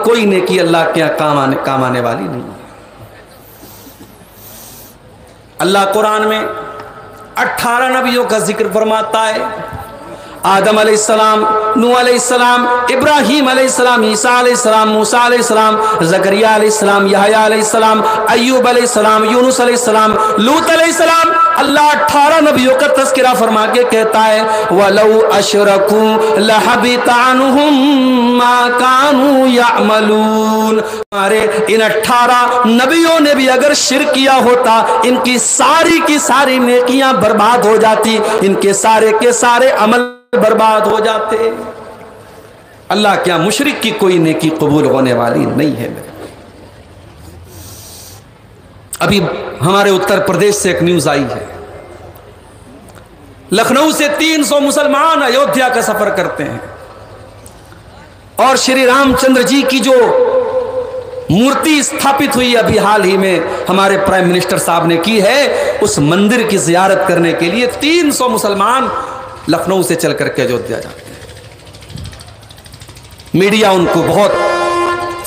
کوئی نیکی اللہ کے کام آنے والی نہیں ہے۔ اللہ قرآن میں 18 نبیوں کا ذکر فرماتا ہے، آدم علیہ السلام، نوح علیہ السلام، ابراہیم علیہ السلام، عیسیٰ علیہ السلام، موسیٰ علیہ السلام، زکریا علیہ السلام، یحییٰ علیہ السلام، ایوب علیہ السلام، یونس علیہ السلام، لوط علیہ السلام۔ اللہ 18 نبیوں کا تذکرہ فرما کے کہتا ہے وَلَوْ أَشْرَكُوا لَحَبِطَ عَنْهُمْ مَا كَانُوا يَعْمَلُونَ۔ ہمارے ان 18 نبیوں نے بھی اگر شرک کیا ہوتا، ان کی ساری نیکیاں برباد ہو جاتی، ان کے سارے عمل برباد ہو جاتے۔ اللہ کیا مشرک کی کوئی نیکی قبول ہونے والی نہیں ہے۔ ابھی ہمارے اتر پردیش سے ایک نیوز آئی ہے، لکھنؤ سے 300 مسلمان ایودھیا کا سفر کرتے ہیں اور شری رام چندر جی کی جو مورتی استھاپت ہوئی ابھی حال ہی میں ہمارے پرائم منسٹر صاحب نے کی ہے، اس مندر کی زیارت کرنے کے لیے 300 مسلمان لکھنؤ سے چل کر کے ایودھیا جاتے ہیں۔ میڈیا ان کو بہت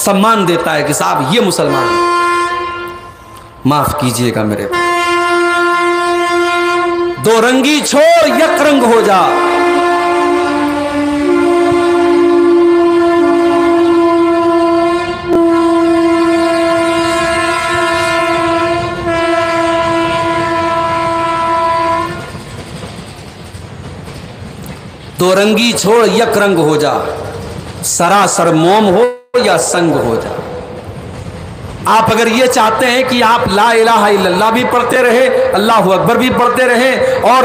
سمان دیتا ہے کہ صاحب یہ مسلمان ہیں۔ معاف کیجئے گا میرے بھائی، دو رنگی چھوڑ یک رنگ ہو جا۔ دو رنگی چھوڑ یک رنگ ہو جا، سراسر موم ہو یا سنگ ہو جا۔ آپ اگر یہ چاہتے ہیں کہ آپ لا الہ الا اللہ بھی پڑھتے رہے، اللہ اکبر بھی پڑھتے رہے، اور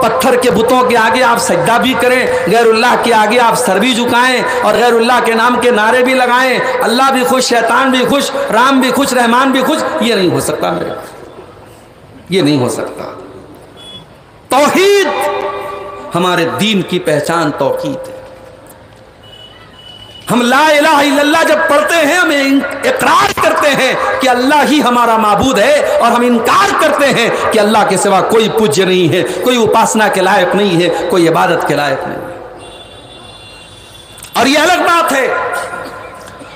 پتھر کے بتوں کے آگے آپ سجدہ بھی کریں، غیر اللہ کے آگے آپ سر بھی جھکائیں اور غیر اللہ کے نام کے نعرے بھی لگائیں، اللہ بھی خوش، شیطان بھی خوش، رام بھی خوش، رحمان بھی خوش، یہ نہیں ہو سکتا میرے، یہ نہیں ہو سکتا۔ توحید، ہمارے دین کی پہچان توحید ہے۔ ہم لا الہ الا اللہ جب پڑھتے ہیں، ہم اقرار کرتے ہیں کہ اللہ ہی ہمارا معبود ہے، اور ہم انکار کرتے ہیں کہ اللہ کے سوا کوئی پوجیہ نہیں ہے، کوئی اپاسنا کے لائق نہیں ہے، کوئی عبادت کے لائق نہیں ہے۔ اور یہ الگ بات ہے،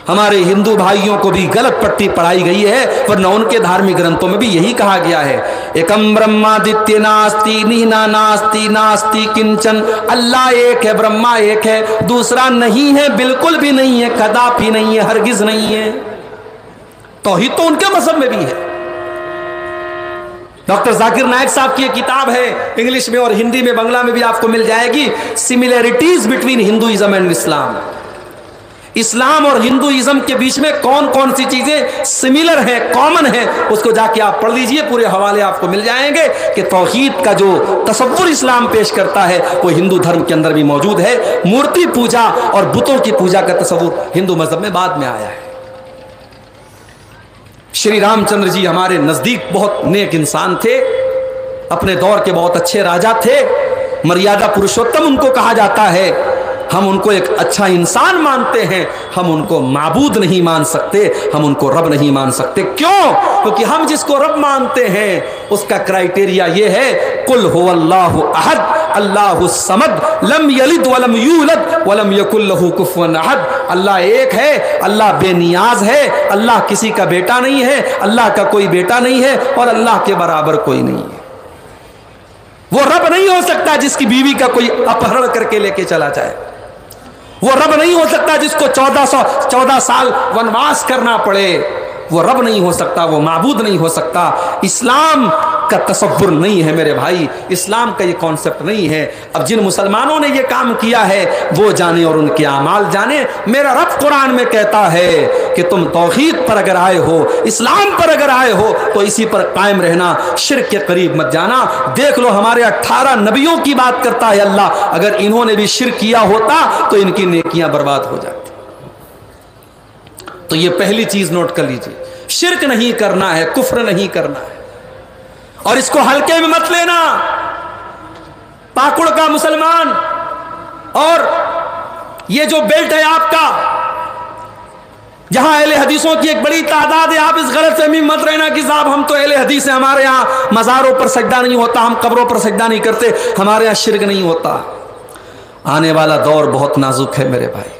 ہمارے ہندو بھائیوں کو بھی غلط پٹی پڑھائی گئی ہے، ورنہ ان کے دھارمک گرنتھوں میں بھی یہی کہا گیا ہے، ایکم برہمادتیہ ناستی نینا ناستی ناستی کنچن، اللہ ایک ہے، برہما ایک ہے، دوسرا نہیں ہے، بالکل بھی نہیں ہے، کداپی نہیں ہے، ہرگز نہیں ہے۔ توحید تو ان کے مذہب میں بھی ہے۔ ڈاکٹر ذاکر نائک صاحب کی ایک کتاب ہے، انگلش میں اور ہندی میں، بنگلہ میں بھی آپ کو مل جائے گی، سملیرٹیز بٹوین ہندوازم اینڈ اسلام۔ اسلام اور ہندوازم کے بیچ میں کون کون سی چیزیں سملر ہیں، کامن ہیں، اس کو جا کے آپ پڑھ لیجئے، پورے حوالے آپ کو مل جائیں گے کہ توحید کا جو تصور اسلام پیش کرتا ہے وہ ہندو دھرم کے اندر بھی موجود ہے۔ مورتی پوجا اور بتوں کی پوجا کا تصور ہندو مذہب میں بعد میں آیا ہے۔ شری رام چندر جی ہمارے نزدیک بہت نیک انسان تھے، اپنے دور کے بہت اچھے راجا تھے، مریادہ پروشوتم ان کو کہا جاتا ہے۔ ہم ان کو ایک اچھا انسان مانتے ہیں، ہم ان کو معبود نہیں مان سکتے، ہم ان کو رب نہیں مان سکتے۔ کیوں؟ کیونکہ ہم جس کو رب مانتے ہیں اس کا کرائٹیریا یہ ہے، قل هو اللہ احد اللہ الصمد لم یلد ولم یولد ولم یکن له کفوا احد۔ اللہ ایک ہے، اللہ بے نیاز ہے، اللہ کسی کا بیٹا نہیں ہے، اللہ کا کوئی بیٹا نہیں ہے، اور اللہ کے برابر کوئی نہیں ہے۔ وہ رب نہیں ہو سکتا جس کی بیوی کا کوئی اپہرن کر کے لے کے چلا جائے، وہ رب نہیں ہو سکتا جس کو 14 سال ونواس کرنا پڑے، وہ رب نہیں ہو سکتا، وہ معبود نہیں ہو سکتا۔ اسلام کا تصور نہیں ہے میرے بھائی، اسلام کا یہ کانسیپٹ نہیں ہے۔ اب جن مسلمانوں نے یہ کام کیا ہے وہ جانے اور ان کے اعمال جانے۔ میرا رب قرآن میں کہتا ہے کہ تم توحید پر اگر آئے ہو، اسلام پر اگر آئے ہو تو اسی پر قائم رہنا، شرک کے قریب مت جانا۔ دیکھ لو ہمارے 18 نبیوں کی بات کرتا ہے اللہ، اگر انہوں نے بھی شرک کیا ہوتا تو ان کی نیکیاں برباد ہو جاتی۔ تو یہ پہلی چیز نوٹ کر لیجئے، شرک نہیں کرنا ہے، کفر نہیں کرنا ہے، اور اس کو ہلکے میں مت لینا۔ پاکڑ کا مسلمان اور یہ جو بیلٹ ہے آپ کا، جہاں اہل حدیثوں کی ایک بڑی تعداد ہے، آپ اس غلط فہمی مت رہنا کہ صاحب ہم تو اہل حدیث ہیں، ہمارے ہاں مزاروں پر سجدہ نہیں ہوتا، ہم قبروں پر سجدہ نہیں کرتے، ہمارے ہاں شرک نہیں ہوتا۔ آنے والا دور بہت نازک ہے میرے بھائی،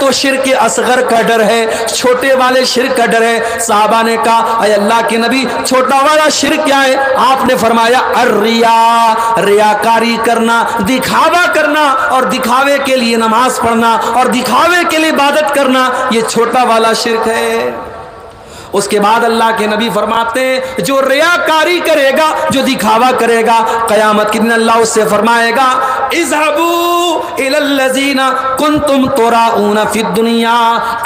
تو شرک اصغر کا ڈر ہے، چھوٹے والے شرک کا ڈر ہے۔ صحابہ نے کہا اے اللہ کے نبی چھوٹا والا شرک کیا ہے؟ آپ نے فرمایا الریا، ریاکاری کرنا، دکھاوا کرنا، اور دکھاوے کے لیے نماز پڑھنا اور دکھاوے کے لیے عبادت کرنا، یہ چھوٹا والا شرک ہے۔ اس کے بعد اللہ کے نبی فرماتے ہیں جو ریاکاری کرے گا، جو دکھاوا کرے گا، قیامت کے دن اللہ اس سے فرمائے گا اذهبوا الى الذين كنتم تراؤون في الدنيا،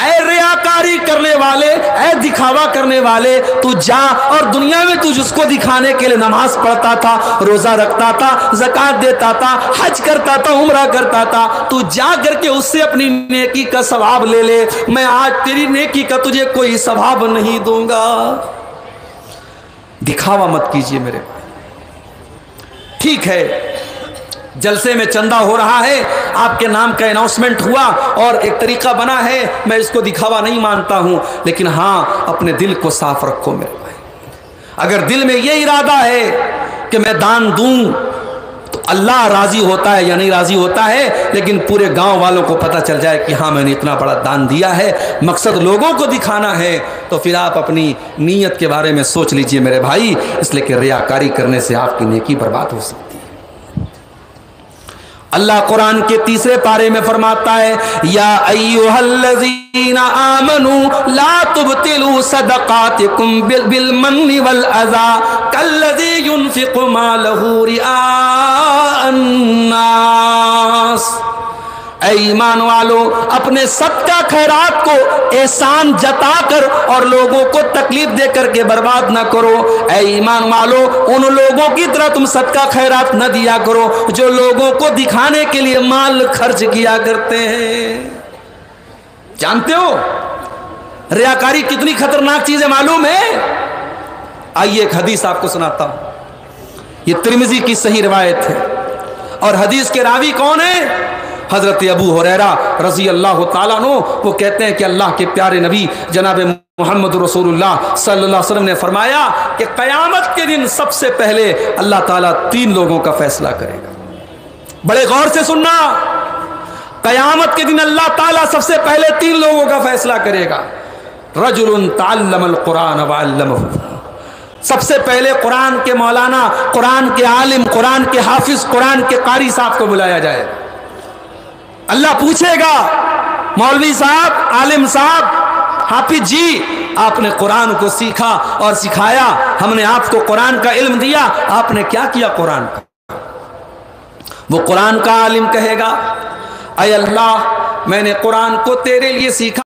اے ریاکاری کرنے والے، اے دکھاوا کرنے والے، تو جا اور دنیا میں تو جس کو دکھانے کے لیے نماز پڑھتا تھا، روزہ رکھتا تھا، زکوٰۃ دیتا تھا، حج کرتا تھا، عمرہ کرتا تھا، تو جا کر کے اس سے اپنی نیکی کا ثواب لے لے، میں آج تیری نیکی کا تجھے کوئی ثواب نہیں دوں گا۔ دکھاوا مت کیجئے میرے بھائی۔ ٹھیک ہے جلسے میں چندہ ہو رہا ہے، آپ کے نام کا اناؤنسمنٹ ہوا اور ایک طریقہ بنا ہے، میں اس کو دکھاوا نہیں مانتا ہوں، لیکن ہاں اپنے دل کو صاف رکھو میرے بھائی۔ اگر دل میں یہ ارادہ ہے کہ میں دان دوں تو اللہ راضی ہوتا ہے یا نہیں راضی ہوتا ہے، لیکن پورے گاؤں والوں کو پتہ چل جائے کہ ہاں میں نے اتنا بڑا دان دیا ہے، مقصد لوگوں کو دکھانا ہے، تو پھر آپ اپنی نیت کے بارے میں سوچ لیجئے میرے بھائی، اس لیے کہ ریاکاری کرنے سے آپ کی نیکی برباد ہو سکتی ہے۔ اللہ قرآن کے تیسرے پارے میں فرماتا ہے یا ایھا الذین آمنوا لا تبطلوا صدقاتکم بالمن والاذی کالذی ينفق مالہ رئاء الناس، اے ایمان والو اپنے صدقہ خیرات کو احسان جتا کر اور لوگوں کو تکلیف دے کر کے برباد نہ کرو۔ اے ایمان والو ان لوگوں کی طرح تم صدقہ خیرات نہ دیا کرو جو لوگوں کو دکھانے کے لیے مال خرچ کیا کرتے ہیں۔ جانتے ہو ریاکاری کتنی خطرناک چیز ہے معلوم ہے؟ آئیے ایک حدیث آپ کو سناتا ہوں، یہ ترمذی کی صحیح روایت ہے، اور حدیث کے راوی کون ہیں؟ حضرت ابو ہریرہ رضی اللہ تعالیٰ عنہ۔ وہ کہتے ہیں کہ اللہ کے پیارے نبی جناب محمد رسول اللہ صلی اللہ علیہ وسلم نے فرمایا کہ قیامت کے دن سب سے پہلے اللہ تعالیٰ 3 لوگوں کا فیصلہ کرے گا۔ بڑے غور سے سننا، قیامت کے دن اللہ تعالیٰ سب سے پہلے 3 لوگوں کا فیصلہ کرے گا۔ رجل تعلم القرآن وعلمہ، سب سے پہلے قرآن کے مولانا، قرآن کے عالم، قرآن کے حافظ، قرآن کے قاری صاحب کو بلایا جائے۔ اللہ پوچھے گا مولوی صاحب، عالم صاحب، حافظ جی آپ نے قرآن کو سیکھا اور سکھایا، ہم نے آپ کو قرآن کا علم دیا، آپ نے کیا کیا قرآن کا؟ وہ قرآن کا عالم کہے گا اے اللہ میں نے قرآن کو تیرے لیے سیکھا